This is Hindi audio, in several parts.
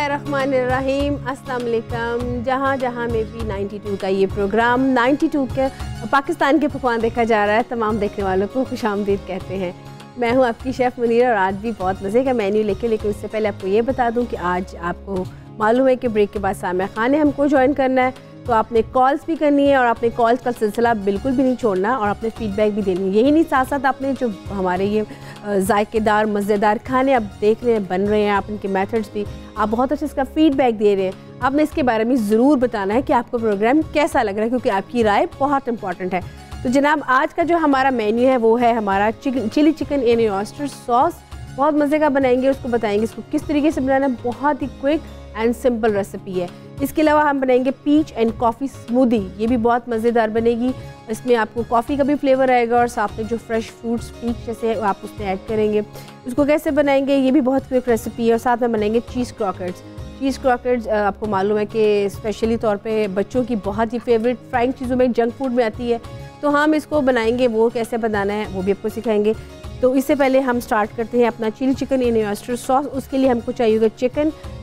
बिस्मिल्लाहिर्रहमानिर्रहीम, अस्सलाम वालेकुम। जहाँ जहाँ में भी 92 का ये प्रोग्राम 92 के पाकिस्तान के पकवान देखा जा रहा है, तमाम देखने वालों को खुशामदीद कहते हैं। मैं हूँ आपकी शेफ़ मुनीरा और आज भी बहुत मज़े का मेन्यू लेकिन उससे पहले आपको ये बता दूँ कि आज आपको मालूम है कि ब्रेक के बाद सामया खान ने हमको ज्वाइन करना है, तो आपने कॉल्स भी करनी है और आपने कॉल्स का सिलसिला बिल्कुल भी नहीं छोड़ना और आपने फीडबैक भी देनी है। यही नहीं, साथ साथ आपने जो हमारे ये जायकेदार मज़ेदार खाने आप देख रहे हैं, बन रहे हैं, आप इनके मेथड्स भी आप बहुत अच्छे इसका फीडबैक दे रहे हैं। आपने इसके बारे में ज़रूर बताना है कि आपको प्रोग्राम कैसा लग रहा है, क्योंकि आपकी राय बहुत इंपॉर्टेंट है। तो जनाब, आज का जो हमारा मेन्यू है वो है हमारा chilli chicken in oyster sauce. बहुत मज़े का बनाएंगे, उसको बताएंगे इसको किस तरीके से बनाना है। बहुत ही क्विक एंड सिंपल रेसिपी है। इसके अलावा हम बनाएंगे पीच एंड कॉफ़ी स्मूदी, ये भी बहुत मज़ेदार बनेगी। इसमें आपको कॉफ़ी का भी फ्लेवर आएगा और साथ में जो फ्रेश फ्रूट्स पीच जैसे है आप उसमें ऐड करेंगे। उसको कैसे बनाएंगे ये भी बहुत क्विक रेसिपी है। और साथ में बनाएंगे चीज़ क्रॉकेट्स। चीज़ क्रॉकेट्स आपको मालूम है कि स्पेशली तौर पे बच्चों की बहुत ही फेवरेट फ्राइंग चीज़ों में जंक फूड में आती है, तो हम इसको बनाएंगे, वो कैसे बनाना है वो भी आपको सिखाएंगे। तो इससे पहले हम स्टार्ट करते हैं अपना chilli chicken in oyster sauce. उसके लिए हमको चाहिए होगा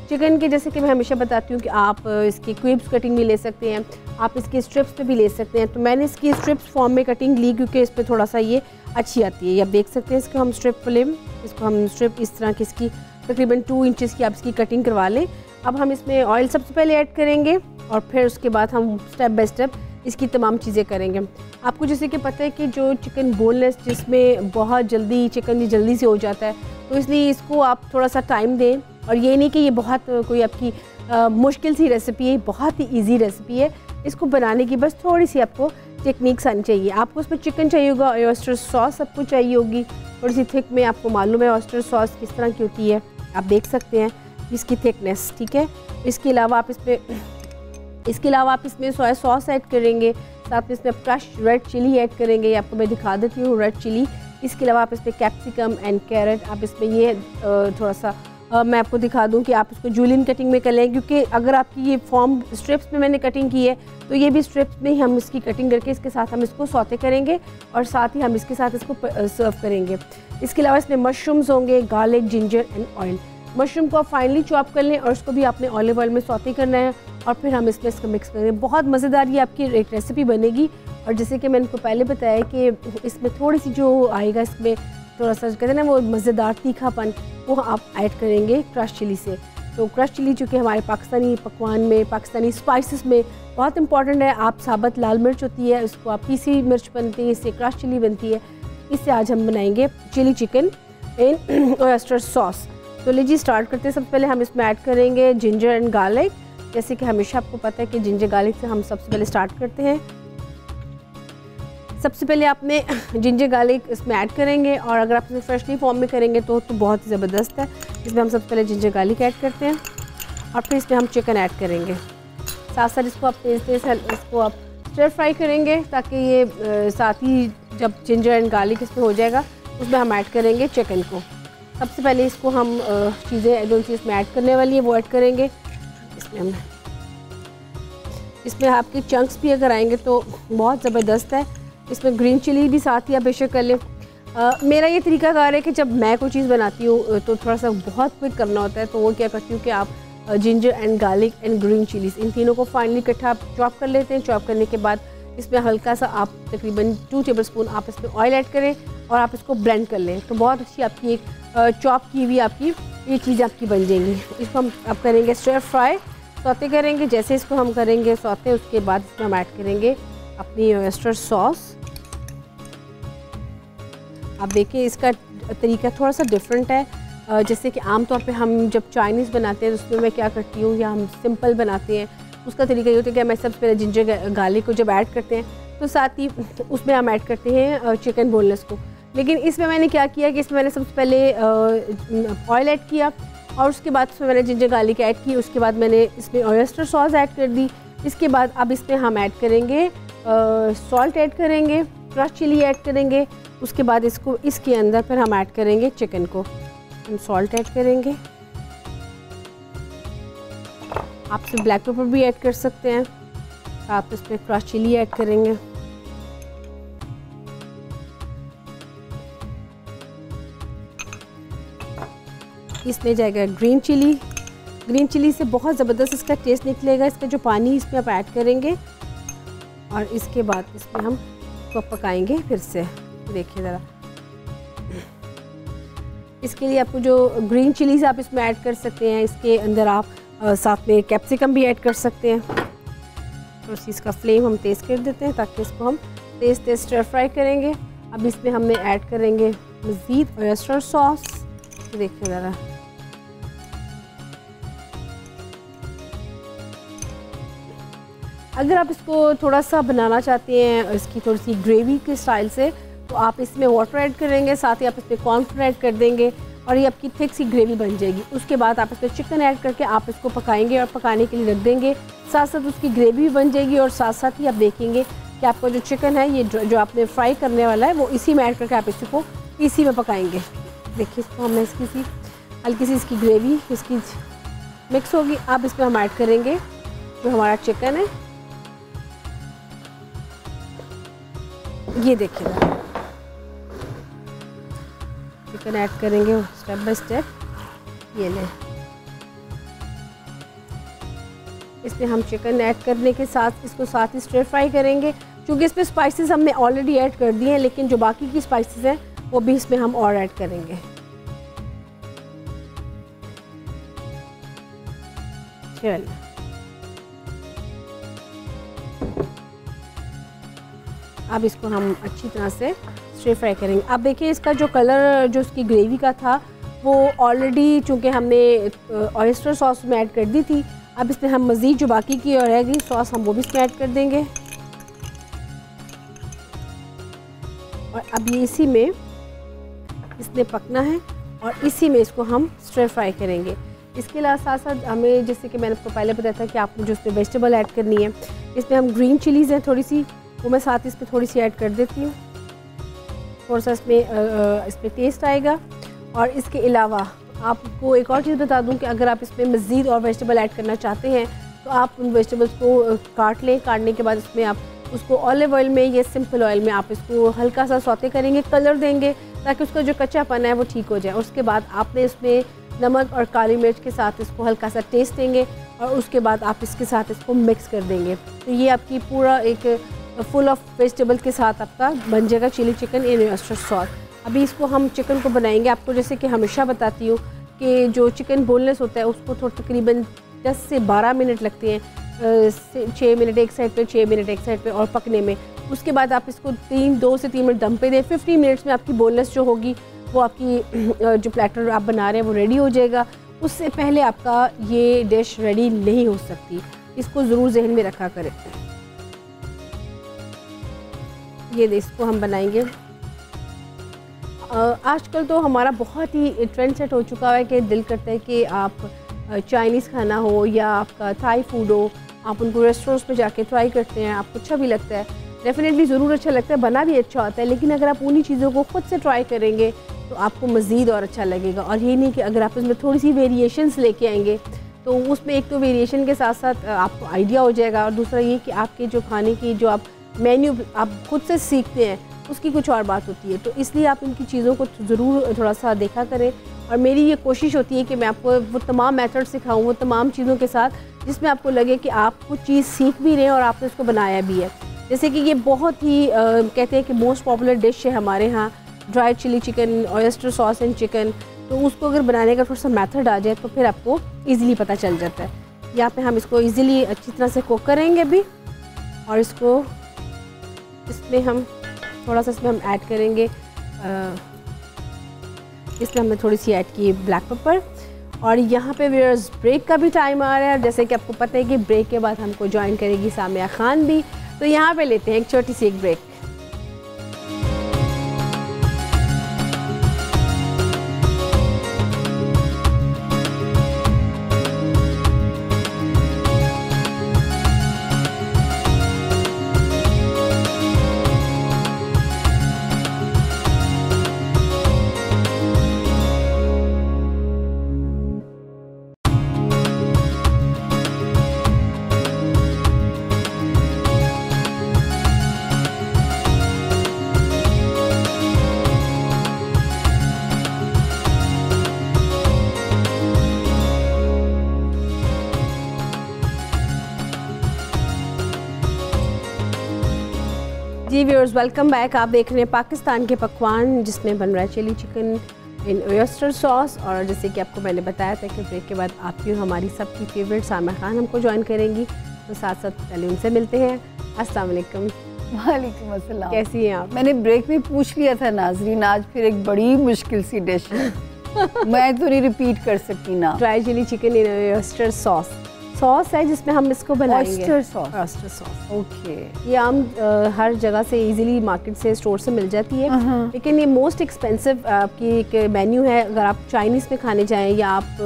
चिकन के, जैसे कि मैं हमेशा बताती हूँ कि आप इसकी क्यूब्स कटिंग भी ले सकते हैं, आप इसकी स्ट्रिप्स पे भी ले सकते हैं। तो मैंने इसकी स्ट्रिप्स फॉर्म में कटिंग ली क्योंकि इस पर थोड़ा सा ये अच्छी आती है। ये आप देख सकते हैं, इसको हम स्ट्रिप फिल्म, इसको हम स्ट्रिप इस तरह की इसकी तकरीबन 2 इंचज़ की आप इसकी कटिंग करवा लें। अब हम इसमें ऑयल सबसे पहले ऐड करेंगे और फिर उसके बाद हम स्टेप बाय स्टेप इसकी तमाम चीज़ें करेंगे। आपको जैसे कि पता है कि जो चिकन बोनलेस, जिसमें बहुत जल्दी चिकन जल्दी से हो जाता है, तो इसलिए इसको आप थोड़ा सा टाइम दें। और ये नहीं कि ये बहुत कोई आपकी मुश्किल सी रेसिपी है, बहुत ही इजी रेसिपी है। इसको बनाने की बस थोड़ी सी आपको टेक्निक्स आनी चाहिए। आपको उसमें चिकन चाहिए होगा, ऑयस्टर सॉस आपको चाहिए होगी थोड़ी सी थिक में। आपको मालूम है ऑयस्टर सॉस किस तरह की होती है, आप देख सकते हैं इसकी थिकनेस, ठीक है। इसके अलावा आप इसमें सोया सॉस ऐड करेंगे, साथ में इसमें क्रश रेड चिली ऐड करेंगे। आपको मैं दिखा देती हूँ रेड चिली। इसके अलावा आप इसमें कैप्सिकम एंड कैरेट, आप इसमें ये थोड़ा सा मैं आपको दिखा दूं कि आप इसको जूलियन कटिंग में कर लें, क्योंकि अगर आपकी ये फॉर्म स्ट्रिप्स में मैंने कटिंग की है तो ये भी स्ट्रिप्स में ही हम इसकी कटिंग करके इसके साथ हम इसको सौते करेंगे और साथ ही हम इसके साथ इसको सर्व करेंगे। इसके अलावा इसमें मशरूम्स होंगे, garlic, ginger and oil. Mushroom को आप फाइनली चॉप कर लें और उसको भी आपने ऑलिव ऑयल में सौते करना है और फिर हम इसमें इसको मिक्स करेंगे। बहुत मज़ेदार ये आपकी एक रेसिपी बनेगी। और जैसे कि मैंने आपको पहले बताया कि इसमें थोड़ी सी जो आएगा, इसमें थोड़ा सा कहते हैं ना वो मज़ेदार तीखापन, वो आप ऐड करेंगे क्रश चिली से। तो क्रश चिली चूँकि हमारे पाकिस्तानी पकवान में, पाकिस्तानी स्पाइसेस में बहुत इंपॉर्टेंट है। आप साबुत लाल मिर्च होती है, उसको आप पीसी मिर्च बनती है, इससे क्रश चिली बनती है। इससे आज हम बनाएंगे chilli chicken in oyster sauce. तो लीजिए स्टार्ट करते हैं। सबसे पहले हम इसमें ऐड करेंगे जिंजर एंड गार्लिक। जैसे कि हमेशा आपको पता है कि जिंजर गार्लिक से हम सबसे पहले स्टार्ट करते हैं। सबसे पहले आपने जिंजर गार्लिक इसमें ऐड करेंगे और अगर आप इसे फ्रेशली फॉर्म में करेंगे तो बहुत ही ज़बरदस्त है। इसमें हम सबसे पहले जिंजर गार्लिक ऐड करते हैं और फिर इसमें हम चिकन ऐड करेंगे। साथ साथ इसको आप इसको आप स्टर फ्राई करेंगे ताकि ये साथ ही जब जिंजर एंड गार्लिक इसमें हो जाएगा उसमें हम ऐड करेंगे चिकन को। सबसे पहले इसको हम चीज़ें जो चीज़ इसमें ऐड करने वाली है वो ऐड करेंगे। इसमें आपके चंक्स भी अगर आएंगे तो बहुत ज़बरदस्त है। इसमें ग्रीन चिली भी साथ ही आप बेशक कर लें। मेरा ये तरीकाकार है कि जब मैं कोई चीज़ बनाती हूँ तो थोड़ा सा बहुत क्विक करना होता है, तो वो क्या करती हूँ कि आप ginger and garlic and green chillies इन तीनों को फाइनली इकट्ठा चॉप कर लेते हैं। चॉप करने के बाद इसमें हल्का सा आप तकरीबन 2 टेबलस्पून आप इसमें ऑयल ऐड करें और आप इसको ब्लेंड कर लें, तो बहुत अच्छी आपकी एक चॉप की हुई आपकी ये चीज़ आपकी बन जाएंगी। इसको हम अब करेंगे स्टर फ्राई, सौते करेंगे। जैसे इसको हम करेंगे सौते, उसके बाद इसमें हम ऐड करेंगे अपनी ऑयस्टर सॉस। आप देखिए इसका तरीका थोड़ा सा डिफरेंट है। जैसे कि आमतौर पे हम जब चाइनीज़ बनाते हैं तो उसमें मैं क्या करती हूँ, या हम सिंपल बनाते हैं, उसका तरीका ये होता है कि मैं सबसे पहले जिंजर गार्लिक को जब ऐड करते हैं तो साथ ही उसमें हम ऐड करते हैं चिकन बोनलेस को। लेकिन इसमें मैंने क्या किया कि इसमें मैंने सबसे पहले ऑयल ऐड किया और उसके बाद उसमें मैंने जिंजर गार्लिक ऐड की। उसके बाद मैंने इसमें ऑयस्टर सॉस ऐड कर दी। इसके बाद अब इसमें हम ऐड करेंगे सॉल्ट ऐड करेंगे, क्रश चिली ऐड करेंगे। उसके बाद इसको इसके अंदर फिर हम ऐड करेंगे चिकन को। हम सॉल्ट ऐड करेंगे, आप इसमें ब्लैक पेपर भी ऐड कर सकते हैं, आप इसमें क्रश चिली ऐड करेंगे। इसमें जाएगा ग्रीन चिली, ग्रीन चिली से बहुत ज़बरदस्त इसका टेस्ट निकलेगा। इसका जो पानी इसमें आप ऐड करेंगे और इसके बाद इसमें हम इसको पकाएंगे फिर से। देखिए ज़रा, इसके लिए आपको जो ग्रीन चिलीज़ आप इसमें ऐड कर सकते हैं। इसके अंदर आप साथ में कैप्सिकम भी ऐड कर सकते हैं। तो इसका फ्लेम हम तेज़ कर देते हैं ताकि इसको हम तेज़ स्टर फ्राई करेंगे। अब इसमें हमने ऐड करेंगे मज़ीद ऑयस्टर सॉस। देखिए ज़रा, अगर आप इसको थोड़ा सा बनाना चाहते हैं इसकी थोड़ी सी ग्रेवी के स्टाइल से, तो आप इसमें वाटर ऐड करेंगे, साथ ही आप इसमें कॉर्नफ्लोर ऐड कर देंगे और ये आपकी थिक सी ग्रेवी बन जाएगी। उसके बाद आप इसमें चिकन ऐड करके आप इसको पकाएंगे और पकाने के लिए रख देंगे। साथ साथ उसकी ग्रेवी भी बन जाएगी और साथ साथ ही आप देखेंगे कि आपका जो चिकन है ये जो आपने फ्राई करने वाला है वो इसी में ऐड करके आप इसको इसी में पकाएंगे। देखिए, इसको हमने इसकी सी हल्की सी इसकी ग्रेवी इसकी मिक्स होगी। अब इसमें हम ऐड करेंगे जो हमारा चिकन है। ये देखिएगा, चिकन ऐड करेंगे स्टेप बाय स्टेप। ये लें, इसमें हम चिकन ऐड करने के साथ इसको साथ ही स्टर फ्राई करेंगे। क्योंकि इसमें स्पाइसेस हमने ऑलरेडी ऐड कर दिए हैं, लेकिन जो बाकी की स्पाइसेस हैं वो भी इसमें हम और ऐड करेंगे। चलिए, अब इसको हम अच्छी तरह से स्टर फ्राई करेंगे। अब देखिए, इसका जो कलर जो इसकी ग्रेवी का था वो ऑलरेडी चूँकि हमने ऑयस्टर सॉस में ऐड कर दी थी। अब इसमें हम मज़ीद जो बाकी की और रह गई सॉस हम वो भी इसमें ऐड कर देंगे और अब ये इसी में इसने पकना है और इसी में इसको हम स्टर फ्राई करेंगे। इसके अलावा साथ साथ हमें, जैसे कि मैंने आपको पहले बताया था कि आपको जो इसमें वेजिटेबल ऐड करनी है, इसमें हम ग्रीन चिलीज़ हैं थोड़ी सी, वो मैं साथ इसमें थोड़ी सी ऐड कर देती हूँ। थोड़ा सा इसमें टेस्ट आएगा। और इसके अलावा आपको एक और चीज़ बता दूं कि अगर आप इसमें मज़ीद और वेजिटेबल ऐड करना चाहते हैं तो आप उन वेजिटेबल्स को काट लें। काटने के बाद इसमें आप उसको ऑलिव ऑयल में या सिंपल ऑयल में आप इसको हल्का सा सौते करेंगे, कलर देंगे ताकि उसका जो कच्चापन है वो ठीक हो जाए। उसके बाद आपने इसमें नमक और काली मिर्च के साथ इसको हल्का सा टेस्ट देंगे और उसके बाद आप इसके साथ इसको मिक्स कर देंगे। तो ये आपकी पूरा एक फुल ऑफ वेजिटेबल के साथ आपका बन जाएगा chilli chicken in oyster sauce. अभी इसको हम चिकन को बनाएंगे। आपको जैसे कि हमेशा बताती हूँ कि जो चिकन बोनलेस होता है उसको थोड़ा तकरीबन 10 से 12 मिनट लगते हैं, 6 मिनट एक साइड पे, 6 मिनट एक साइड पे और पकने में। उसके बाद आप इसको 2 से 3 मिनट दम पे दें। 15 मिनट्स में आपकी बोनलेस जो होगी वो आपकी जो प्लेटर आप बना रहे हैं वो रेडी हो जाएगा। उससे पहले आपका ये डिश रेडी नहीं हो सकती, इसको ज़रूर जहन में रखा करें। ये इसको हम बनाएंगे। आजकल तो हमारा बहुत ही ट्रेंड सेट हो चुका है कि दिल करता है कि आप चाइनीज़ खाना हो या आपका थाई फूड हो, आप उनको रेस्टोरेंट्स में जाके ट्राई करते हैं, आपको अच्छा भी लगता है, डेफिनेटली ज़रूर अच्छा लगता है, बना भी अच्छा होता है। लेकिन अगर आप उन्हीं चीज़ों को ख़ुद से ट्राई करेंगे तो आपको मज़ीद और अच्छा लगेगा। और ये नहीं कि अगर आप इसमें थोड़ी सी वेरिएशंस लेके आएंगे तो उसमें एक तो वेरिएशन के साथ साथ आपको आइडिया हो जाएगा और दूसरा ये कि आपके जो खाने की जो आप मेन्यू आप खुद से सीखते हैं उसकी कुछ और बात होती है। तो इसलिए आप इनकी चीज़ों को ज़रूर थोड़ा सा देखा करें। और मेरी ये कोशिश होती है कि मैं आपको वो तमाम मेथड सिखाऊं, वो तमाम चीज़ों के साथ जिसमें आपको लगे कि आप कुछ चीज़ सीख भी रहे हैं और आपने उसको बनाया भी है। जैसे कि ये बहुत ही कहते हैं कि मोस्ट पॉपुलर डिश है हमारे यहाँ, dry chilli chicken, oyster sauce and chicken. तो उसको अगर बनाने का थोड़ा सा मेथड आ जाए तो फिर आपको ईज़िली पता चल जाता है। यहाँ पे हम इसको ईज़िली अच्छी तरह से कुक करेंगे अभी। और इसको इसमें हम थोड़ा सा इसमें हम ऐड करेंगे, इसमें हमने थोड़ी सी ऐड की ब्लैक पेपर। और यहाँ पे व्यूअर्स ब्रेक का भी टाइम आ रहा है और जैसे कि आपको पता है कि ब्रेक के बाद हमको ज्वाइन करेगी सामिया खान भी। तो यहाँ पे लेते हैं एक छोटी सी ब्रेक। जी व्यूअर्स, वेलकम बैक। आप देख रहे हैं पाकिस्तान के पकवान जिसमें बन रहा है chilli chicken in oyster sauce. और जैसे कि आपको मैंने बताया था कि ब्रेक के बाद आपकी और हमारी सबकी फेवरेट सामा खान हमको ज्वाइन करेंगी, तो साथ साथ पहले उनसे मिलते हैं। अस्सलाम वालेकुम। वालेकुम अस्सलाम। कैसी हैं आप? मैंने ब्रेक में पूछ लिया था नाजरीन, आज फिर एक बड़ी मुश्किल सी डिश है मैं तो नहीं रिपीट कर सकती ना। Dry chilli chicken in oyster sauce है जिसमें हम इसको बनाएंगे। Oyster sauce okay. ये आम हर जगह से इजीली मार्केट से स्टोर से मिल जाती है, लेकिन ये मोस्ट एक्सपेंसिव आपकी एक मेन्यू है। अगर आप चाइनीज़ में खाने जाएं या आप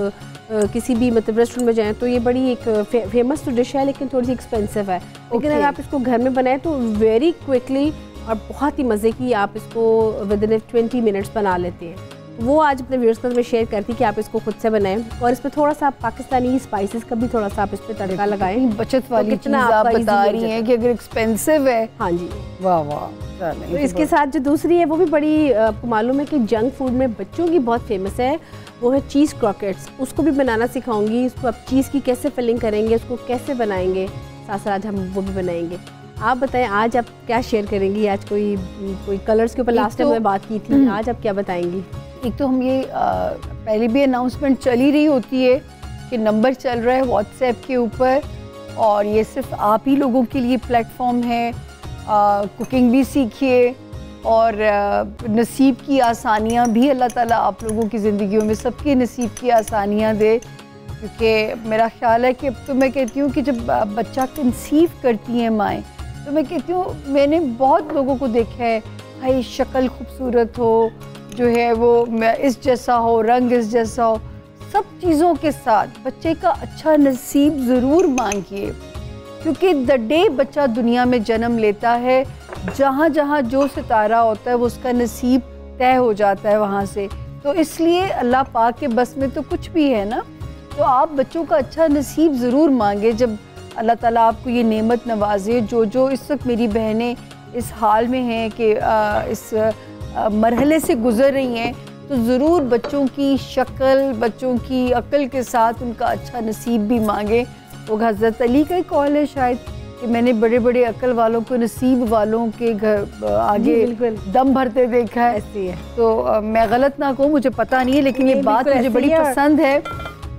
किसी भी मतलब रेस्टोरेंट में जाएं तो ये बड़ी एक फेमस तो डिश है, लेकिन थोड़ी सी एक्सपेंसिव है। लेकिन अगर आप इसको घर में बनाएं तो वेरी क्विकली और बहुत ही मज़े की आप इसको विद इन 20 मिनट्स बना लेते हैं। वो आज अपने व्यूअर्स के साथ मैं शेयर करती कि आप इसको खुद से बनाएं और इसमें थोड़ा सा पाकिस्तानी स्पाइसेस का भी थोड़ा सा आप इस पर तड़का लगाएं। बचत वाली चीज़ आप बता रही हैं कि अगर एक्सपेंसिव है। हाँ जी, वाह वाह। तो इसके साथ जो दूसरी है वो भी बड़ी आपको मालूम है कि जंक फूड में बच्चों की बहुत फेमस है, वो है चीज़ क्रॉकेट्स। उसको भी बनाना सिखाऊंगी। इसको आप चीज़ की कैसे फिलिंग करेंगे, उसको कैसे बनाएंगे, साथ साथ आज हम वो भी बनाएंगे। आप बताएं आज आप क्या शेयर करेंगी? आज कोई कलर्स के ऊपर लास्ट टाइम मैं बात की थी, आज आप क्या बताएंगी? एक तो हम ये पहले भी अनाउंसमेंट चल ही रही होती है कि नंबर चल रहा है व्हाट्सएप के ऊपर, और ये सिर्फ आप ही लोगों के लिए प्लेटफॉर्म है। कुकिंग भी सीखिए और नसीब की आसानियाँ भी अल्लाह ताला आप लोगों की ज़िंदगियों में सबके नसीब की आसानियाँ दे, क्योंकि मेरा ख्याल है कि अब तो मैं कहती हूँ कि जब बच्चा कंसीव करती हैं माएँ, तो मैं कहती हूँ मैंने बहुत लोगों को देखा है, भाई शक्ल खूबसूरत हो, जो है वो इस जैसा हो, रंग इस जैसा हो, सब चीज़ों के साथ बच्चे का अच्छा नसीब ज़रूर मांगिए, क्योंकि द डे बच्चा दुनिया में जन्म लेता है, जहाँ जहाँ जो सितारा होता है वो उसका नसीब तय हो जाता है वहाँ से। तो इसलिए अल्लाह पाक के बस में तो कुछ भी है ना, तो आप बच्चों का अच्छा नसीब ज़रूर मांगे जब अल्लाह ताला आपको ये नेमत नवाजे। जो इस वक्त मेरी बहनें इस हाल में हैं कि इस मरहले से गुज़र रही हैं, तो ज़रूर बच्चों की शक्ल, बच्चों की अक्ल के साथ उनका अच्छा नसीब भी मांगे। वो हज़रत अली का ही कौल है शायद कि मैंने बड़े बड़े अक्ल वालों को नसीब वालों के घर आगे दम भरते देखा है। ऐसी है तो मैं गलत ना कहूँ, मुझे पता नहीं है, लेकिन ये बात मुझे बड़ी पसंद है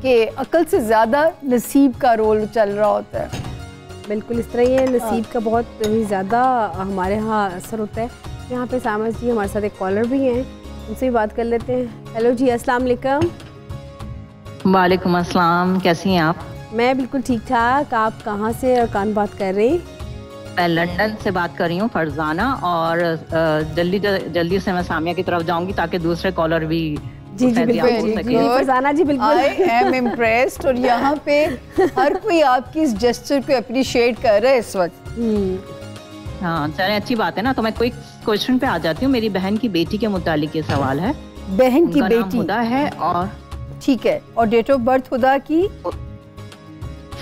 कि अक्ल से ज़्यादा नसीब का रोल चल रहा होता है। बिल्कुल इस तरह ही है, नसीब का बहुत ही ज़्यादा हमारे यहाँ असर होता है। यहाँ पे सामा जी हमारे साथ एक कॉलर भी हैं, उनसे भी बात कर लेते हैं। हेलो जी, अस्सलाम वालेकुम। वालेकुम अस्सलाम, कैसी हैं आप? मैं बिल्कुल ठीक ठाक। आप कहाँ से और कौन बात कर रही? मैं लंदन से बात कर रही हूँ, फरजाना, और जल्दी से मैं सामिया की तरफ जाऊंगी ताकि दूसरे कॉलर भी जी बिल्कुल फरजाना जी बिल्कुल। आई एम इम्प्रेस्ड, और यहाँ पे हर कोई आपकी इस जेस्चर को अप्रिशिएट कर रहा है इस वक्त। हाँ चले, अच्छी बात है ना। तो मैं कोई क्वेश्चन पे आ जाती हूँ। मेरी बहन की बेटी के मुतालिक ये सवाल है। बहन की बेटी हुदा है, और ठीक है, और डेट ऑफ बर्थ हुदा की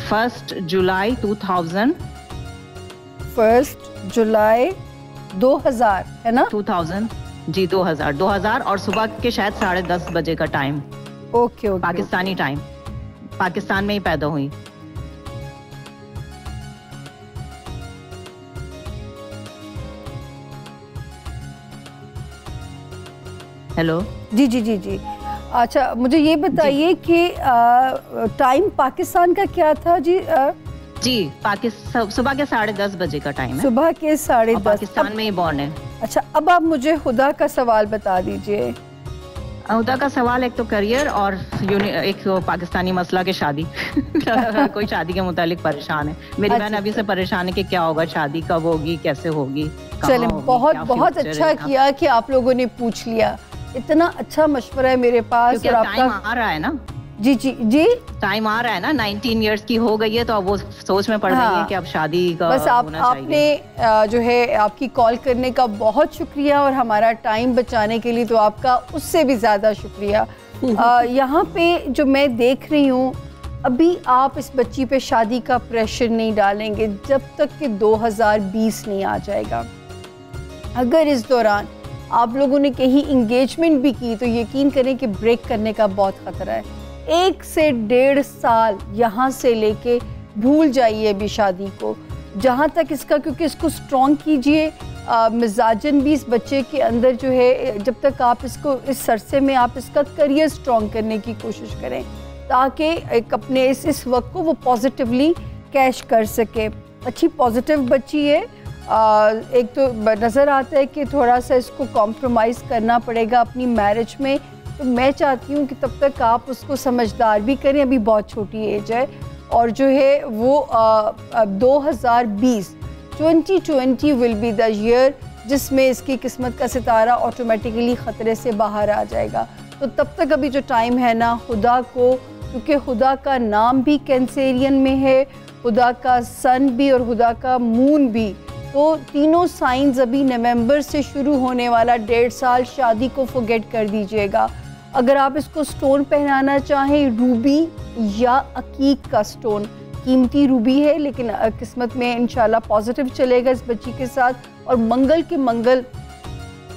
1 जुलाई 2000। 1 जुलाई 2000 है ना? 2000 जी, 2000 और सुबह के शायद 10:30 बजे का time. Okay Pakistani time, Pakistan में ही पैदा हुई। हेलो जी। अच्छा, मुझे ये बताइए कि टाइम पाकिस्तान का क्या था जी? जी सुबह के 10:30 बजे का टाइम है। सुबह के 10:30। पाकिस्तान में ही बॉर्न है। अच्छा, अब आप मुझे हुदा का सवाल बता दीजिए। हुदा का सवाल एक तो करियर और एक पाकिस्तानी मसला के शादी कोई शादी के मुतालिक परेशान है। मेरी बहन अभी से परेशान है कि क्या होगा, शादी कब होगी, कैसे होगी। चले, बहुत अच्छा किया कि आप लोगों ने पूछ लिया। इतना अच्छा मशवरा है मेरे पास। और टाइम आ रहा है ना। जी टाइम आ रहा है ना, 19 इयर्स की हो गई है, तो अब वो सोच में पड़ रही है कि अब शादी का बस आपने जो है आपकी कॉल करने का बहुत शुक्रिया, और हमारा टाइम बचाने के लिए तो आपका उससे भी ज़्यादा शुक्रिया। यहाँ पे जो मैं देख रही हूँ, अभी आप इस बच्ची पे शादी का प्रेशर नहीं डालेंगे जब तक कि 2020 नहीं आ जाएगा। अगर इस दौरान आप लोगों ने कहीं इंगेजमेंट भी की तो यकीन करें कि ब्रेक करने का बहुत ख़तरा है। 1 से 1.5 साल यहाँ से लेके भूल जाइए अभी शादी को, जहाँ तक इसका, क्योंकि इसको स्ट्रॉन्ग कीजिए मिजाजन भी इस बच्चे के अंदर जो है, जब तक आप इसको इस अरसे में आप इसका करियर स्ट्रॉन्ग करने की कोशिश करें ताकि एक अपने इस वक्त को वो पॉजिटिवली कैश कर सके। अच्छी पॉजिटिव बच्ची है। एक तो नज़र आता है कि थोड़ा सा इसको कॉम्प्रोमाइज़ करना पड़ेगा अपनी मैरिज में, तो मैं चाहती हूँ कि तब तक आप उसको समझदार भी करें, अभी बहुत छोटी एज है, और जो है वो 2020 विल बी द ईयर जिसमें इसकी किस्मत का सितारा ऑटोमेटिकली ख़तरे से बाहर आ जाएगा। तो तब तक अभी जो टाइम है ना, खुदा को, क्योंकि खुदा का नाम भी कैंसेरियन में है, खुदा का सन भी और खुदा का मून भी, तो तीनों साइंस अभी नवंबर से शुरू होने वाला 1.5 साल शादी को फॉरगेट कर दीजिएगा। अगर आप इसको स्टोन पहनाना चाहें, रूबी या अकीक का स्टोन, कीमती रूबी है लेकिन किस्मत में इंशाल्लाह पॉजिटिव चलेगा इस बच्ची के साथ। और मंगल के मंगल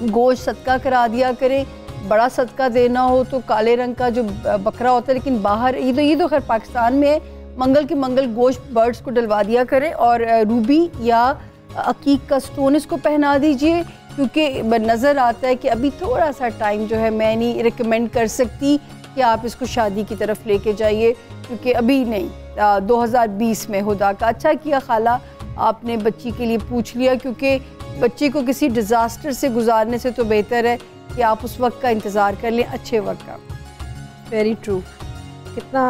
गोश्त सदका करा दिया करें। बड़ा सदका देना हो तो काले रंग का जो बकरा होता है, लेकिन बाहर ये तो खैर पाकिस्तान में है, मंगल के मंगल गोश्त बर्ड्स को डलवा दिया करें और रूबी या अकीक का स्टोन इसको पहना दीजिए, क्योंकि नज़र आता है कि अभी थोड़ा सा टाइम जो है मैं नहीं रिकमेंड कर सकती कि आप इसको शादी की तरफ लेके जाइए, क्योंकि अभी नहीं, 2020 में। खुदा का अच्छा किया खाला आपने बच्ची के लिए पूछ लिया, क्योंकि बच्चे को किसी डिज़ास्टर से गुजारने से तो बेहतर है कि आप उस वक्त का इंतज़ार कर लें, अच्छे वक्त का। Very true. कितना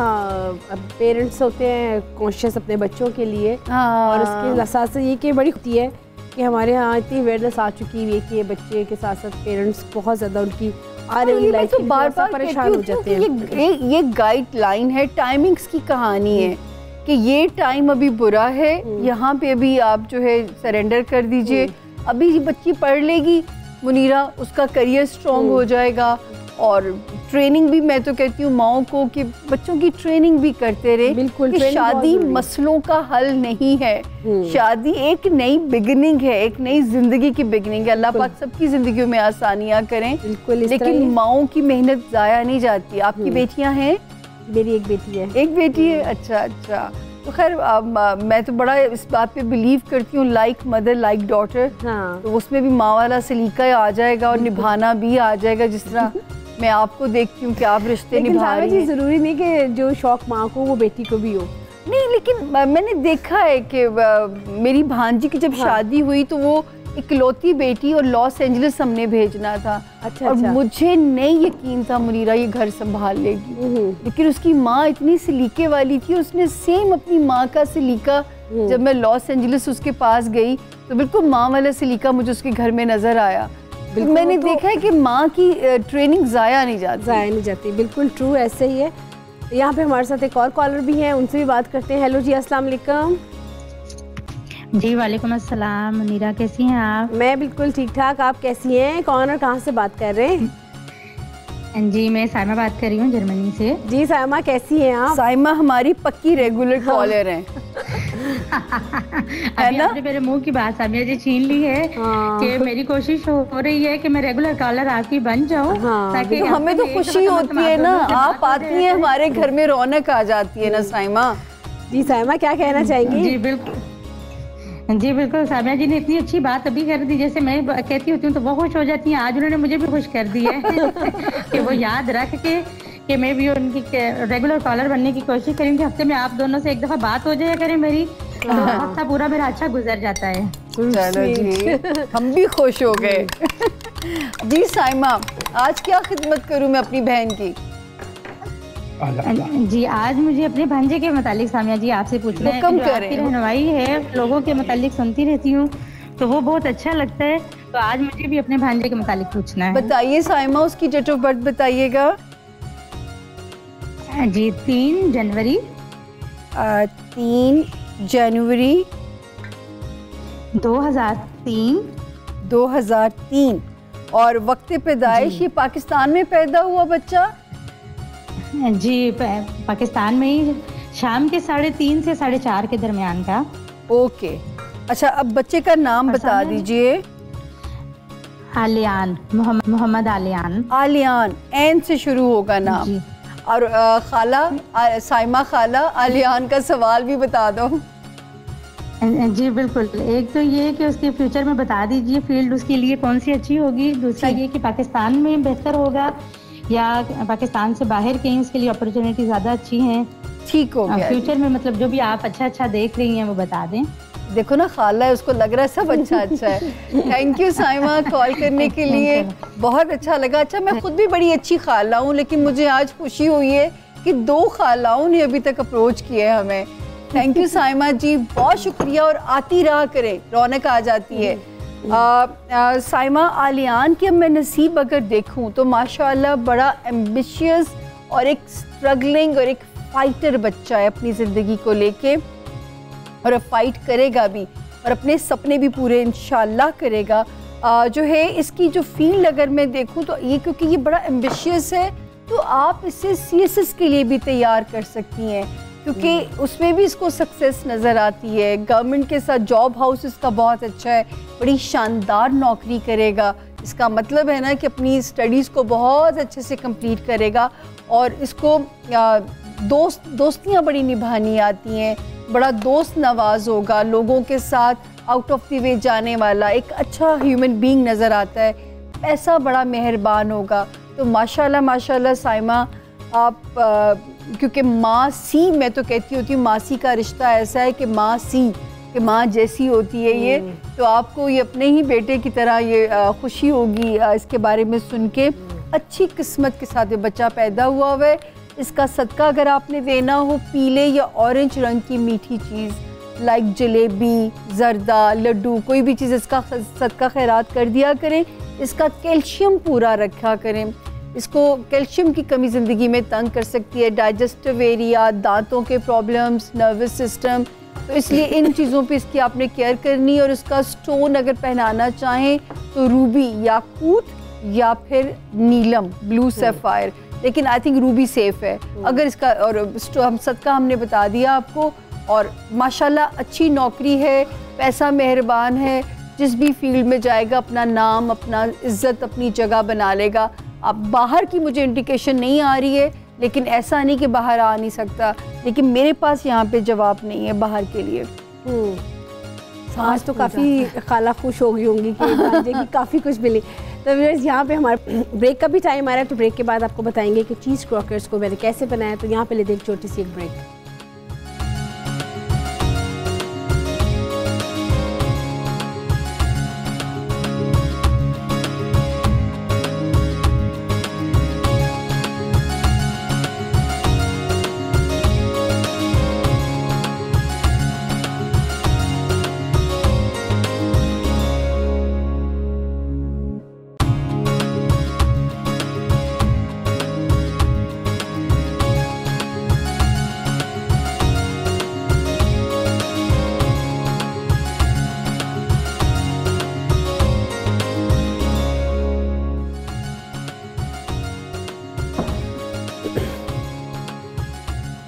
पेरेंट्स होते हैं कॉन्शियस अपने बच्चों के लिए, और उसके साथ साथ ये कि बड़ी होती है कि हमारे यहाँ इतनी अवेयरनेस आ चुकी है कि बच्चे के साथ साथ पेरेंट्स बहुत ज़्यादा उनकी आने वाली लाइफ तो बार बार परेशान हो जाते हैं। ये गाइडलाइन है, टाइमिंग्स की कहानी है कि ये टाइम अभी बुरा है, यहाँ पे अभी आप जो है सरेंडर कर दीजिए। अभी ये बच्ची पढ़ लेगी मुनीरा, उसका करियर स्ट्रॉन्ग हो जाएगा। और ट्रेनिंग भी मैं तो कहती हूँ माओं को कि बच्चों की ट्रेनिंग भी करते रहे। बिल्कुल, कि शादी मसलों का हल नहीं है, शादी एक नई बिगिनिंग है, एक नई जिंदगी की बिगिनिंग है। अल्लाह पाक सबकी जिंदगियों में आसानियाँ करें, लेकिन माओं की मेहनत ज़ाया नहीं जाती। आपकी बेटियाँ हैं? मेरी एक बेटी है। एक बेटी है, अच्छा अच्छा। तो खैर मैं तो बड़ा इस बात पे बिलीव करती हूँ, लाइक मदर लाइक डॉटर। हाँ। तो उसमें भी माँ वाला सलीका आ जाएगा और निभाना भी आ जाएगा, जिस तरह मैं आपको देखती हूँ कि आप रिश्ते निभा रही हैं। ज़रूरी नहीं कि जो शौक माँ को वो बेटी को भी हो। नहीं, लेकिन मैंने देखा है कि मेरी भांजी की जब शादी हुई तो वो इकलौती बेटी और लॉस एंजलिस हमने भेजना था। अच्छा, और मुझे नहीं यकीन था मुनीरा ये घर संभाल लेगी, लेकिन उसकी माँ इतनी सलीके वाली थी, उसने सेम अपनी माँ का सलीका, जब मैं लॉस एंजलिस उसके पास गई तो बिल्कुल माँ वाला सलीका मुझे उसके घर में नजर आया। मैंने देखा है कि माँ की ट्रेनिंग ज़ाया नहीं जाती। बिल्कुल ट्रू, ऐसे ही है। यहाँ पे हमारे साथ एक और कॉलर भी हैं, उनसे भी बात करते हैं। हेलो जी, अस्सलाम वालेकुम। जी वालेकुम अस्सलाम। मुनीरा कैसी हैं आप? मैं बिल्कुल ठीक ठाक, आप कैसी हैं? कौन और कहाँ से बात कर रहे हैं? जी मैं साइमा बात कर रही हूँ जर्मनी से। जी साइमा, कैसी हैं आप? साइमा हमारी पक्की रेगुलर कॉलर हैं। है ना? आपने मेरे मुंह की बात सामिया जी छीन ली है कि मेरी कोशिश हो रही है कि मैं रेगुलर कॉलर आपकी बन जाऊँ, ताकि हमें तो खुशी होती है ना, आप आती हैं हमारे घर में रौनक आ जाती है ना साइमा। जी साइमा, क्या कहना चाहेंगी? जी बिल्कुल सामिया जी ने इतनी अच्छी बात अभी कर दी, जैसे मैं कहती होती हूँ तो बहुत खुश हो जाती हैं। आज उन्होंने मुझे भी खुश कर दिया है कि वो याद रख के कि मैं भी उनकी रेगुलर कॉलर बनने की कोशिश करूँगी। हफ्ते में आप दोनों से एक दफ़ा बात हो जाया करें मेरी, तो हफ्ता पूरा मेरा अच्छा गुजर जाता है। चलो जी, हम भी खुश हो गए। जी साइमा, आज क्या खिदमत करूँ मैं अपनी बहन की? जी आज मुझे अपने भांजे के मुतालिक सामिया जी आपसे पूछना है। आपकी रहनुमाई है, लोगों के मुतालिक सुनती रहती हूँ तो वो बहुत अच्छा लगता है, तो आज मुझे भी अपने भांजे के मुतालिक पूछना है। बताइए साइमा, उसकी डेट ऑफ बर्थ बताइएगा। जी 3 जनवरी 2003। और वक्त पैदाइश ये पाकिस्तान में पैदा हुआ बच्चा? जी पाकिस्तान में ही, शाम के 3:30 से 4:30 के दरमियान का। ओके, अच्छा अब बच्चे का नाम बता दीजिए। आलियान, मोहम्मद आलियान। आलियान, एन से शुरू होगा नाम। और खाला, साइमा खाला, आलियान का सवाल भी बता दो। जी बिल्कुल, एक तो ये कि उसके फ्यूचर में बता दीजिए फील्ड उसके लिए कौन सी अच्छी होगी, दूसरा ये कि पाकिस्तान में बेहतर होगा या पाकिस्तान से बाहर कहीं उसके लिए अपॉर्चुनिटी ज़्यादा अच्छी हैं। ठीक हो गया फ्यूचर में, मतलब जो भी आप अच्छा देख रही हैं वो बता दें। देखो ना, खाला है, उसको लग रहा है सब अच्छा है। थैंक यू साइमा कॉल करने के लिए, बहुत अच्छा लगा। अच्छा, मैं खुद भी बड़ी अच्छी खाला हूँ, लेकिन मुझे आज खुशी हुई है कि 2 खालाओं ने अभी तक अप्रोच किया है हमें। थैंक यू साइमा जी, बहुत शुक्रिया, और आती रहा करें, रौनक आ जाती है। साइमा आलियान की अब मैं नसीब अगर देखूं तो माशाल्लाह बड़ा एम्बिशियस और एक स्ट्रगलिंग और एक फाइटर बच्चा है अपनी ज़िंदगी को लेके, और अब फाइट करेगा भी और अपने सपने भी पूरे इंशाल्लाह करेगा। जो है इसकी जो फील्ड अगर मैं देखूं तो ये, क्योंकि ये बड़ा एम्बिशियस है, तो आप इसे CSS के लिए भी तैयार कर सकती हैं, क्योंकि उसमें भी इसको सक्सेस नज़र आती है। गवर्नमेंट के साथ जॉब हाउस इसका बहुत अच्छा है, बड़ी शानदार नौकरी करेगा। इसका मतलब है ना कि अपनी स्टडीज़ को बहुत अच्छे से कंप्लीट करेगा, और इसको दोस्तियाँ बड़ी निभानी आती हैं, बड़ा दोस्त नवाज होगा, लोगों के साथ आउट ऑफ द वे जाने वाला एक अच्छा ह्यूमन बीइंग नज़र आता है, पैसा बड़ा मेहरबान होगा। तो माशाल्लाह माशाल्लाह साइमा, आप क्योंकि माँ सी, मैं तो कहती होती हूँ मासी का रिश्ता ऐसा है कि माँ सी कि माँ जैसी होती है ये, तो आपको ये अपने ही बेटे की तरह ये खुशी होगी इसके बारे में सुन के। अच्छी किस्मत के साथ ये बच्चा पैदा हुआ है। इसका सदका अगर आपने देना हो, पीले या ऑरेंज रंग की मीठी चीज़ लाइक जलेबी, जर्दा, लड्डू, कोई भी चीज़ इसका सदका खैरात कर दिया करें। इसका कैल्शियम पूरा रखा करें, इसको कैल्शियम की कमी ज़िंदगी में तंग कर सकती है, डाइजेस्टिव एरिया, दांतों के प्रॉब्लम्स, नर्वस सिस्टम, तो इसलिए इन चीज़ों पे इसकी आपने केयर करनी। और उसका स्टोन अगर पहनाना चाहें तो रूबी, याकूत या फिर नीलम, ब्लू सैफायर, लेकिन आई थिंक रूबी सेफ है अगर इसका। और हम सदका हमने बता दिया आपको, और माशाल्लाह अच्छी नौकरी है, पैसा मेहरबान है, जिस भी फील्ड में जाएगा अपना नाम, अपना इज्जत, अपनी जगह बना लेगा। अब बाहर की मुझे इंडिकेशन नहीं आ रही है, लेकिन ऐसा नहीं कि बाहर आ नहीं सकता, लेकिन मेरे पास यहाँ पे जवाब नहीं है बाहर के लिए। आज तो काफ़ी खाला खुश हो गई होंगी कि भांजे की काफ़ी कुछ मिली। तो व्यूअर्स, यहाँ पे हमारे ब्रेक का भी टाइम आ रहा है, तो ब्रेक के बाद आपको बताएंगे कि चीज़ क्रॉकर्स को मैंने कैसे बनाया। तो यहाँ पे लेते एक छोटी सी एक ब्रेक।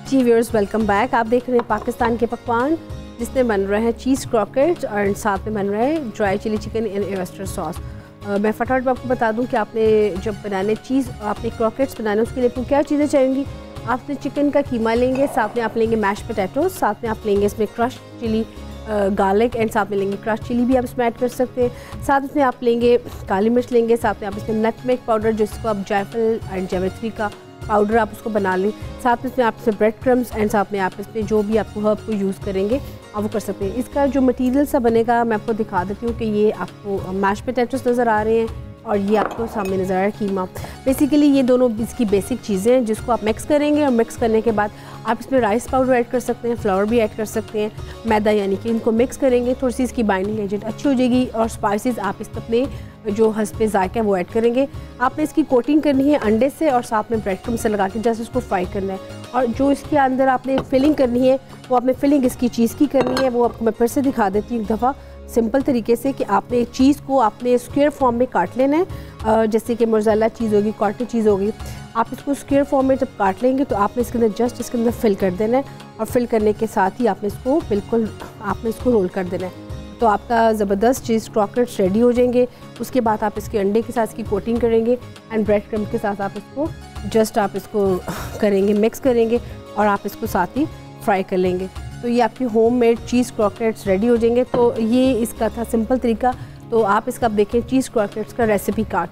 जी व्यूअर्स, वेलकम बैक। आप देख रहे हैं पाकिस्तान के पकवान, जिसमें बन रहे हैं चीज़ क्रॉकेट्स और साथ में बन रहा है dry chilli chicken in oyster sauce. मैं फटाफट आपको बता दूं कि आपने जब बनाने चीज़, आपने क्रॉकेट्स बनाने, उसके लिए आपको क्या चीज़ें चाहिएंगी। आपने चिकन का कीमा लेंगे, साथ में आप लेंगे मैश पोटैटोज, साथ में आप लेंगे इसमें क्रश चिली गार्लिक, एंड साथ में लेंगे क्रश चिली भी आप इसमें ऐड कर सकते हैं। साथ में आप लेंगे काली मिर्च लेंगे, साथ में आप इसमें नटमेग पाउडर, जिसको आप जायफल एंड जावित्री का पाउडर आप उसको बना लें। साथ में इसमें आप इसमें ब्रेड क्रम्स, एंड साथ में आप इसमें जो भी आपको हर्ब को यूज़ करेंगे आप वो कर सकते हैं। इसका जो मटेरियल सा बनेगा मैं आपको दिखा देती हूँ कि ये आपको मैश पोटैटोस नज़र आ रहे हैं और ये आपको सामने नज़र आ रहा है कीमा। बेसिकली ये दोनों इसकी बेसिक चीज़ें हैं जिसको आप मिक्स करेंगे, और मिक्स करने के बाद आप इसमें राइस पाउडर ऐड कर सकते हैं, फ्लावर भी ऐड कर सकते हैं, मैदा, यानी कि इनको मिक्स करेंगे, थोड़ी सी इसकी बाइंडिंग एजेंट अच्छी हो जाएगी, और स्पाइसेस आप इसमें अपने जो हस्बे जायका है वो ऐड करेंगे। आपने इसकी कोटिंग करनी है अंडे से, और साथ में ब्रेड क्रम्ब से लगा के जस्ट उसको फ्राई करना है। और जो इसके अंदर आपने फिलिंग करनी है, वो आपने फिलिंग इसकी चीज़ की करनी है, वो आपको मैं फिर से दिखा देती हूँ एक दफ़ा सिंपल तरीके से, कि आपने एक चीज़ को आपने स्क्वायर फॉर्म में काट लेना है। जैसे कि मोज़रेला चीज़ होगी, कॉटन चीज़ होगी, आप इसको स्क्वायर फॉर्म में जब काट लेंगे तो आपने इसके अंदर जस्ट इसके अंदर फिल कर देना है, और फिल करने के साथ ही आपने इसको बिल्कुल आपने इसको रोल कर देना है। तो आपका ज़बरदस्त चीज़ क्रॉकेट्स रेडी हो जाएंगे। उसके बाद आप इसके अंडे के साथ इसकी कोटिंग करेंगे, एंड ब्रेड क्रम्ब के साथ आप इसको जस्ट आप इसको करेंगे, मिक्स करेंगे, और आप इसको साथ ही फ्राई कर लेंगे। तो ये आपकी होममेड चीज़ क्रॉकेट्स रेडी हो जाएंगे। तो ये इसका था सिंपल तरीका। तो आप इसका अब देखें चीज़ क्रॉकेट्स का रेसिपी कार्ड।